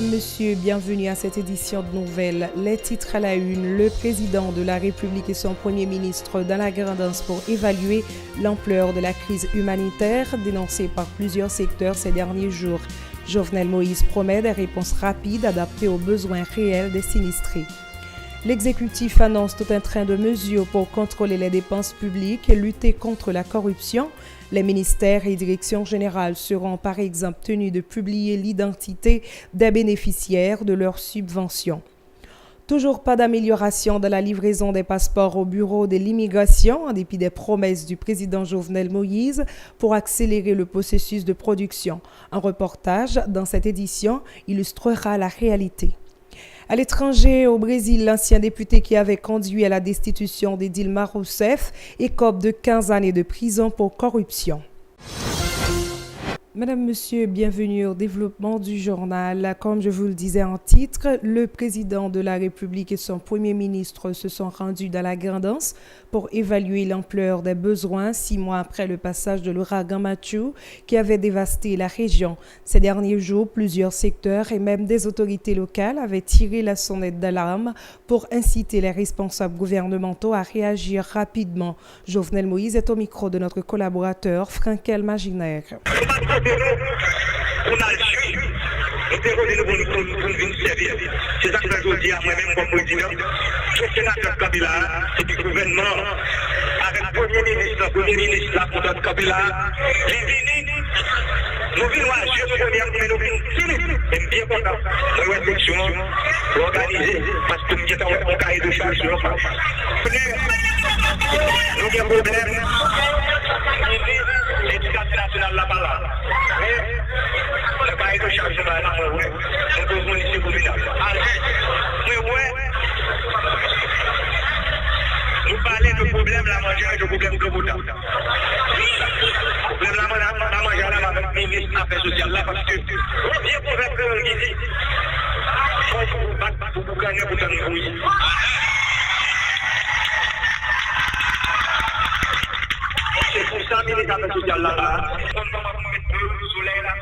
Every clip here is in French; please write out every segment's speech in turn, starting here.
Madame, Monsieur, bienvenue à cette édition de nouvelles. Les titres à la une, le président de la République et son premier ministre dans la grande danse pour évaluer l'ampleur de la crise humanitaire dénoncée par plusieurs secteurs ces derniers jours. Jovenel Moïse promet des réponses rapides adaptées aux besoins réels des sinistrés. L'exécutif annonce tout un train de mesures pour contrôler les dépenses publiques et lutter contre la corruption. Les ministères et directions générales seront par exemple tenus de publier l'identité des bénéficiaires de leurs subventions. Toujours pas d'amélioration dans la livraison des passeports au bureau de l'immigration, en dépit des promesses du président Jovenel Moïse pour accélérer le processus de production. Un reportage dans cette édition illustrera la réalité. À l'étranger, au Brésil, l'ancien député qui avait conduit à la destitution de Dilma Rousseff écope de 15 années de prison pour corruption. Madame, Monsieur, bienvenue au développement du journal. Comme je vous le disais en titre, le président de la République et son premier ministre se sont rendus dans la grande danse pour évaluer l'ampleur des besoins 6 mois après le passage de l'ouragan Matthew qui avait dévasté la région. Ces derniers jours, plusieurs secteurs et même des autorités locales avaient tiré la sonnette d'alarme pour inciter les responsables gouvernementaux à réagir rapidement. Jovenel Moïse est au micro de notre collaborateur Frankel Maginaire. On a le suivi, nous devons nous servir. C'est ça que je dis à moi-même comme président. Le sénateur Kabila, c'est du gouvernement, avec le premier ministre, la présidente Kabila, nous venons agir sur mais nous venons bien content de la réflexion, organiser, parce que nous avons un cahier de charge. Nous avons un problème. L'éducation nationale là-bas. Le cahier de charge là, on peut vous laisser communal. Nous parlons de problème la manger et de problème de Bouddha. Problème la manger avec le ministre des Affaires sociales là, parce que bien pour faire que l'idée, il faut vous battre pour gagner pour nous brouiller. C'est pour ça que les Affaires sociales là, on va mettre le soleil là,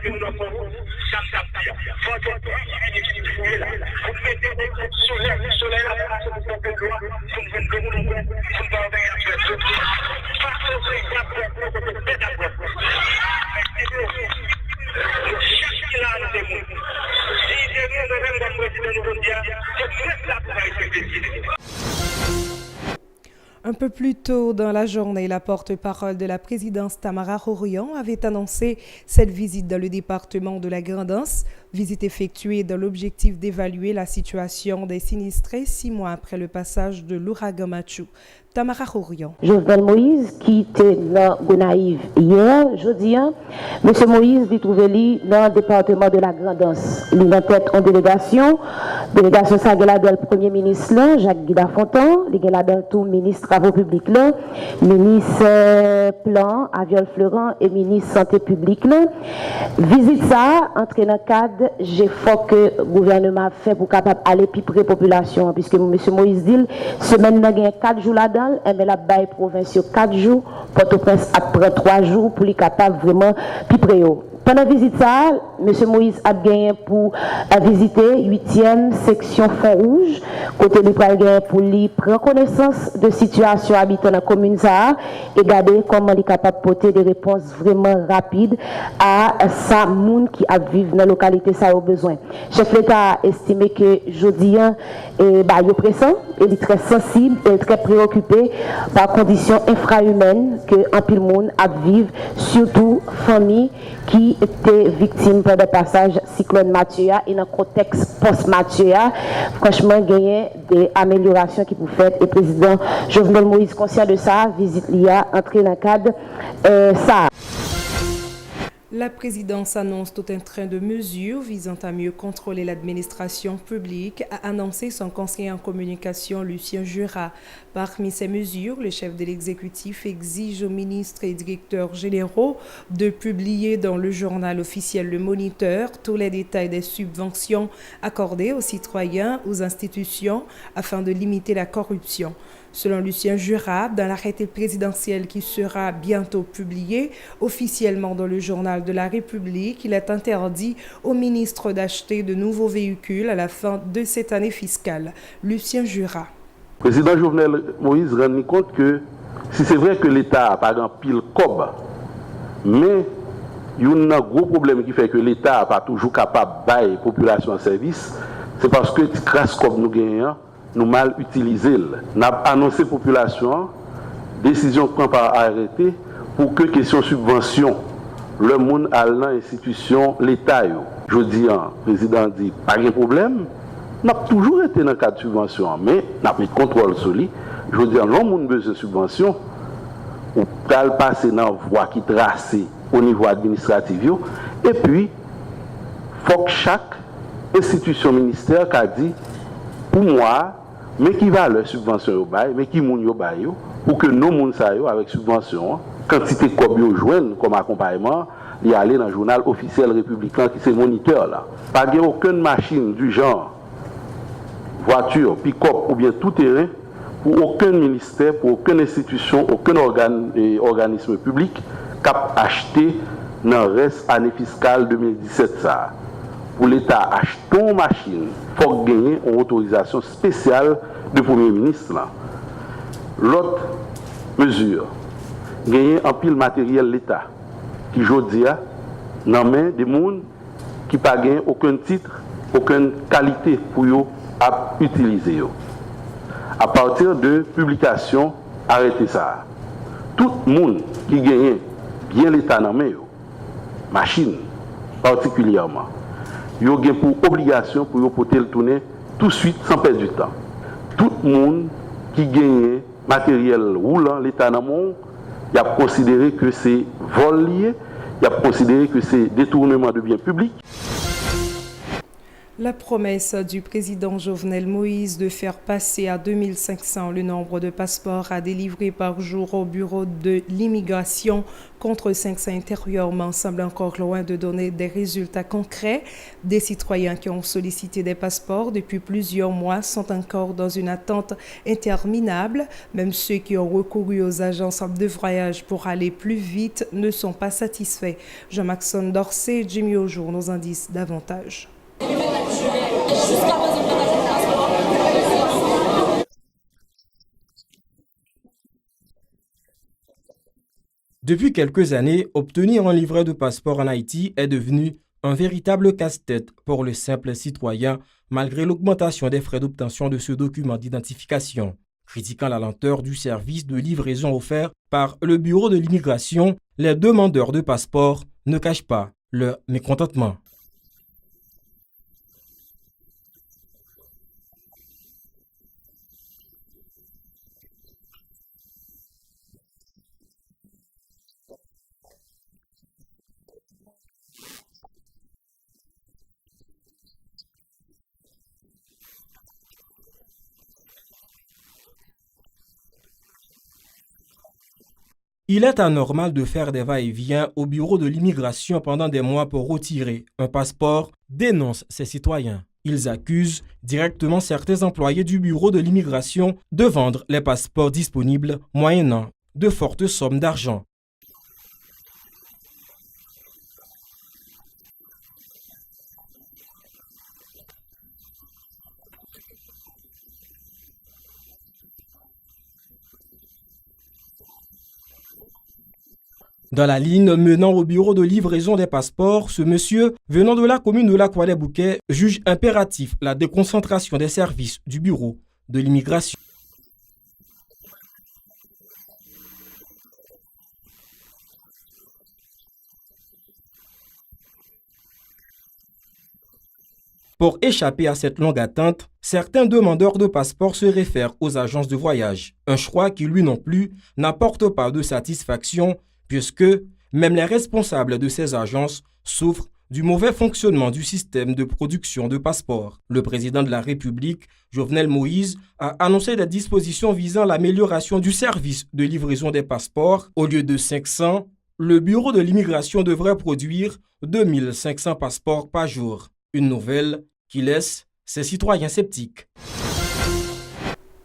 que nous avons, ça il faut que vous là. Vous mettez le soleil là, pour que nous Un peu plus tôt dans la journée, la porte-parole de la présidence Tamara Rourian avait annoncé cette visite dans le département de la Grande Anse, visite effectuée dans l'objectif d'évaluer la situation des sinistrés 6 mois après le passage de l'ouragan Matthew. Tamara Rourian. Jovenel Moïse, qui était dans Gonaïve hier, jeudi, M. Moïse dit trouvé dans le département de la Grande Anse. Il est en tête en délégation ça là le premier ministre là, Jacques Guida Fontan, il est là dans tout ministre travaux publics là, ministre plan Aviol Florent et ministre santé publique là. Visite ça entre dans le cadre j'effort que le gouvernement fait pour capable aller plus près population puisque M. Moïse dit semaine là gagne 4 jours là-dedans, et la baille provinciaux 4 jours, Port-au-Prince après 3 jours pour les capable vraiment plus près. Pendant la visite ça, M. Moïse a gagné pour visiter 8e section Font-Rouge, côté lui pour lui prendre connaissance de situation habitant dans la commune ça et regarder comment il est capable de porter des réponses vraiment rapides à sa monde qui a vivre dans la localité ça au besoin. Chef l'État a estimé que jeudi il est pressant, il est très sensible et très préoccupé par conditions infrahumaines que en pile monde a vivre, surtout famille qui était victime pendant le passage cyclone Mathieu et dans le contexte post-Mathieu. Franchement, il y a des améliorations qui peuvent faire. Et le président Jovenel Moïse, conscient de ça, visite l'IA, entré dans le cadre ça. La présidence annonce tout un train de mesures visant à mieux contrôler l'administration publique, a annoncé son conseiller en communication Lucien Jura. Parmi ces mesures, le chef de l'exécutif exige aux ministres et directeurs généraux de publier dans le journal officiel Le Moniteur tous les détails des subventions accordées aux citoyens, aux institutions, afin de limiter la corruption. Selon Lucien Jura, dans l'arrêté présidentiel qui sera bientôt publié officiellement dans le journal de la République, il est interdit au ministre d'acheter de nouveaux véhicules à la fin de cette année fiscale. Lucien Jura. Le président Jovenel Moïse rend compte que si c'est vrai que l'État a pas grand pile cob, mais il y a un gros problème qui fait que l'État n'est pas toujours capable de bailler la population en service, c'est parce que les crasse cob nous gagnons, nous mal utilisé. Nous avons annoncé à la population, décision prise par arrêté, pour que question subvention, le monde à l'institution, l'État. Je dis, le président dit, pas de problème, nous avons toujours été dans le cadre de subvention, mais nous avons mis contrôle sur lui. Je dis, non, nous avons besoin de subvention, ou peut passer dans la voie qui tracée au niveau administratif. Et puis, il faut que chaque institution ministère qui a dit, pour moi, mais qui va leur subvention au bail, mais qui moun yo bail pour que nos moun sa yo avec subvention, quantité cob yo joine comme accompagnement, y aller dans le journal officiel républicain qui c'est moniteur là. Pas aucune machine du genre voiture, pick-up ou bien tout terrain pour aucun ministère, pour aucune institution, aucun organisme public qui a acheté dans le reste année fiscale 2017 ça. Pour l'État acheter une machine, il faut gagner une autorisation spéciale du Premier ministre. L'autre mesure, gagner un pile matériel l'État, qui aujourd'hui dans la main des gens qui n'ont pas gagné aucun titre, aucune qualité pour utiliser. À partir de publication, arrêtez ça. Tout le monde qui gagne bien l'État dans la main, machine particulièrement, il y a pour obligation pour le tourner tout de suite sans perdre du temps. Tout le monde qui gagne matériel roulant, l'État dans le monde, il a considéré que c'est vol lié, il a considéré que c'est détournement de biens publics. La promesse du président Jovenel Moïse de faire passer à 2500 le nombre de passeports à délivrer par jour au bureau de l'immigration contre 500 intérieurement semble encore loin de donner des résultats concrets. Des citoyens qui ont sollicité des passeports depuis plusieurs mois sont encore dans une attente interminable. Même ceux qui ont recouru aux agences de voyage pour aller plus vite ne sont pas satisfaits. Jean-Maxon Dorsey, Jimmy Aujour nous en disent davantage. Depuis quelques années, obtenir un livret de passeport en Haïti est devenu un véritable casse-tête pour le simple citoyen, malgré l'augmentation des frais d'obtention de ce document d'identification. Critiquant la lenteur du service de livraison offert par le Bureau de l'immigration, les demandeurs de passeport ne cachent pas leur mécontentement. Il est anormal de faire des va-et-vient au bureau de l'immigration pendant des mois pour retirer un passeport, dénoncent ces citoyens. Ils accusent directement certains employés du bureau de l'immigration de vendre les passeports disponibles moyennant de fortes sommes d'argent. Dans la ligne menant au bureau de livraison des passeports, ce monsieur, venant de la commune de Lac-Ouadé-Bouquet, juge impératif la déconcentration des services du bureau de l'immigration. Pour échapper à cette longue attente, certains demandeurs de passeports se réfèrent aux agences de voyage, un choix qui, lui non plus, n'apporte pas de satisfaction puisque même les responsables de ces agences souffrent du mauvais fonctionnement du système de production de passeports. Le président de la République, Jovenel Moïse, a annoncé des dispositions visant l'amélioration du service de livraison des passeports. Au lieu de 500, le bureau de l'immigration devrait produire 2500 passeports par jour. Une nouvelle qui laisse ses citoyens sceptiques.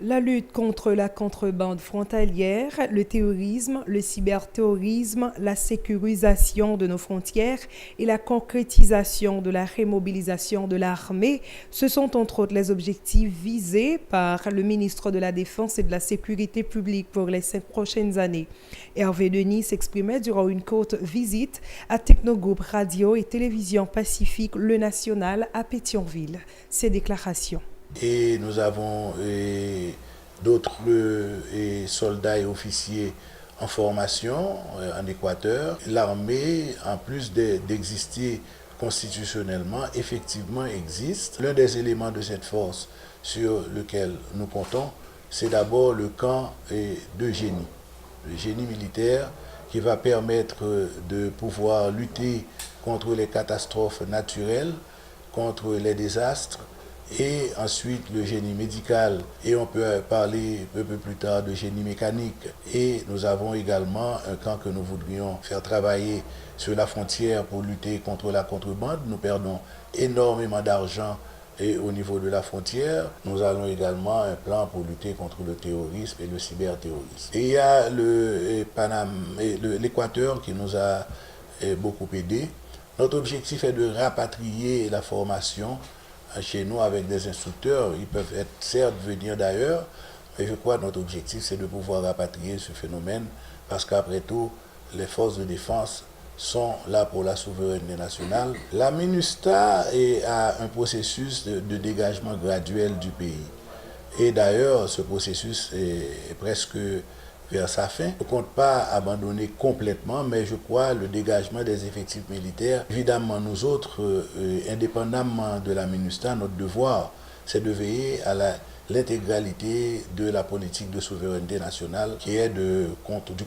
La lutte contre la contrebande frontalière, le terrorisme, le cyberterrorisme, la sécurisation de nos frontières et la concrétisation de la remobilisation de l'armée, ce sont entre autres les objectifs visés par le ministre de la Défense et de la Sécurité publique pour les 5 prochaines années. Hervé Denis s'exprimait durant une courte visite à Technogroupe Radio et Télévision Pacifique Le National à Pétionville. Ces déclarations. Et nous avons d'autres soldats et officiers en formation en Équateur. L'armée, en plus d'exister constitutionnellement, effectivement existe. L'un des éléments de cette force sur lequel nous comptons, c'est d'abord le camp de génie. Le génie militaire qui va permettre de pouvoir lutter contre les catastrophes naturelles, contre les désastres, et ensuite le génie médical, et on peut parler un peu plus tard de génie mécanique. Et nous avons également un camp que nous voudrions faire travailler sur la frontière pour lutter contre la contrebande. Nous perdons énormément d'argent au niveau de la frontière. Nous avons également un plan pour lutter contre le terrorisme et le cyberterrorisme. Et il y a l'Équateur qui nous a beaucoup aidé. Notre objectif est de rapatrier la formation chez nous avec des instructeurs. Ils peuvent certes venir d'ailleurs, mais je crois que notre objectif c'est de pouvoir rapatrier ce phénomène parce qu'après tout, les forces de défense sont là pour la souveraineté nationale. La MINUSTAH a un processus de dégagement graduel du pays. Et d'ailleurs, ce processus est presque vers sa fin. Je ne compte pas abandonner complètement, mais je crois le dégagement des effectifs militaires. Évidemment, nous autres, indépendamment de la MINUSTAH, notre devoir, c'est de veiller à l'intégralité de la politique de souveraineté nationale, qui est du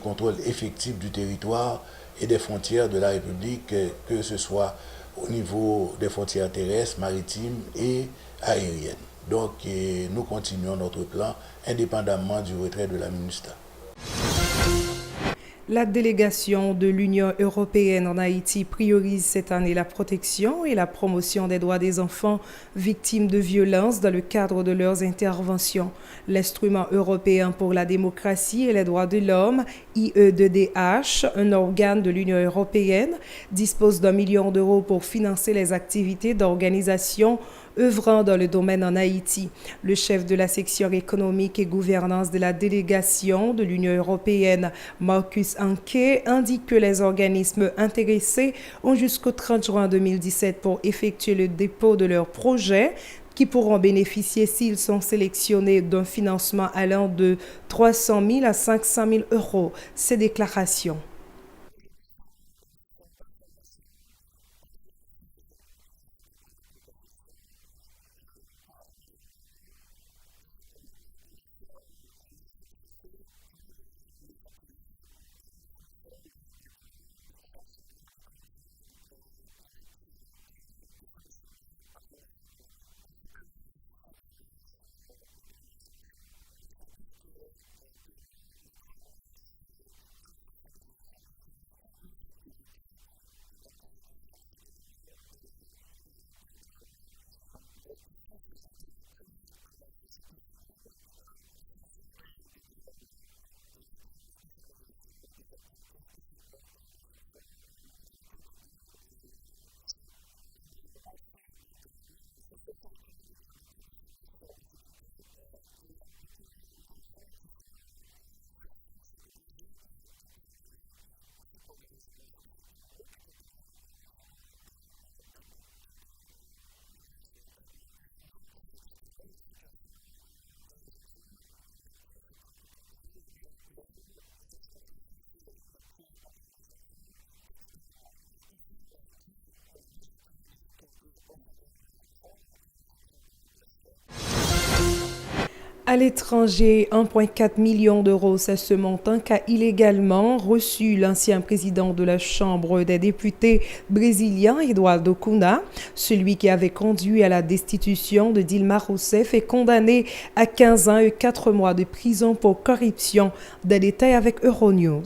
contrôle effectif du territoire et des frontières de la République, que ce soit au niveau des frontières terrestres, maritimes et aériennes. Donc, nous continuons notre plan indépendamment du retrait de la MINUSTAH. La délégation de l'Union européenne en Haïti priorise cette année la protection et la promotion des droits des enfants victimes de violences dans le cadre de leurs interventions. L'Instrument européen pour la démocratie et les droits de l'homme, IE2DH, un organe de l'Union européenne, dispose d'1 million d'euros pour financer les activités d'organisations œuvrant dans le domaine en Haïti. Le chef de la section économique et gouvernance de la délégation de l'Union européenne, Marcus Anke, indique que les organismes intéressés ont jusqu'au 30 juin 2017 pour effectuer le dépôt de leurs projets qui pourront bénéficier s'ils sont sélectionnés d'un financement allant de 300 000 à 500 000 euros. Ces déclarations. À l'étranger, 1,4 million d'euros, c'est ce montant qu'a illégalement reçu l'ancien président de la Chambre des députés brésilien, Eduardo Cunha. Celui qui avait conduit à la destitution de Dilma Rousseff est condamné à 15 ans et 4 mois de prison pour corruption. Des détails avec Euronews.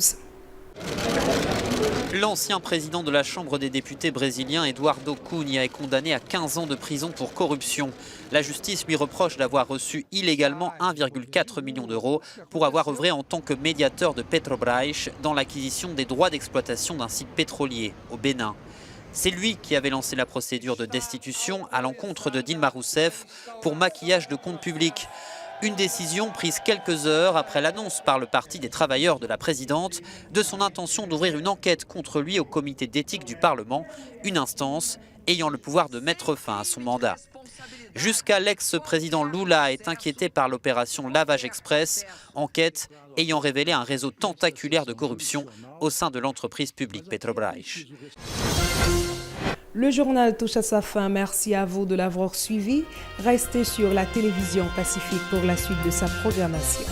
L'ancien président de la Chambre des députés brésilien, Eduardo Cunha, est condamné à 15 ans de prison pour corruption. La justice lui reproche d'avoir reçu illégalement 1,4 million d'euros pour avoir œuvré en tant que médiateur de Petrobras dans l'acquisition des droits d'exploitation d'un site pétrolier au Bénin. C'est lui qui avait lancé la procédure de destitution à l'encontre de Dilma Rousseff pour maquillage de comptes publics. Une décision prise quelques heures après l'annonce par le Parti des travailleurs de la présidente de son intention d'ouvrir une enquête contre lui au comité d'éthique du Parlement, une instance ayant le pouvoir de mettre fin à son mandat. Jusqu'à l'ex-président Lula est inquiété par l'opération Lavage Express, enquête ayant révélé un réseau tentaculaire de corruption au sein de l'entreprise publique Petrobras. Le journal touche à sa fin. Merci à vous de l'avoir suivi. Restez sur la télévision Pacifique pour la suite de sa programmation.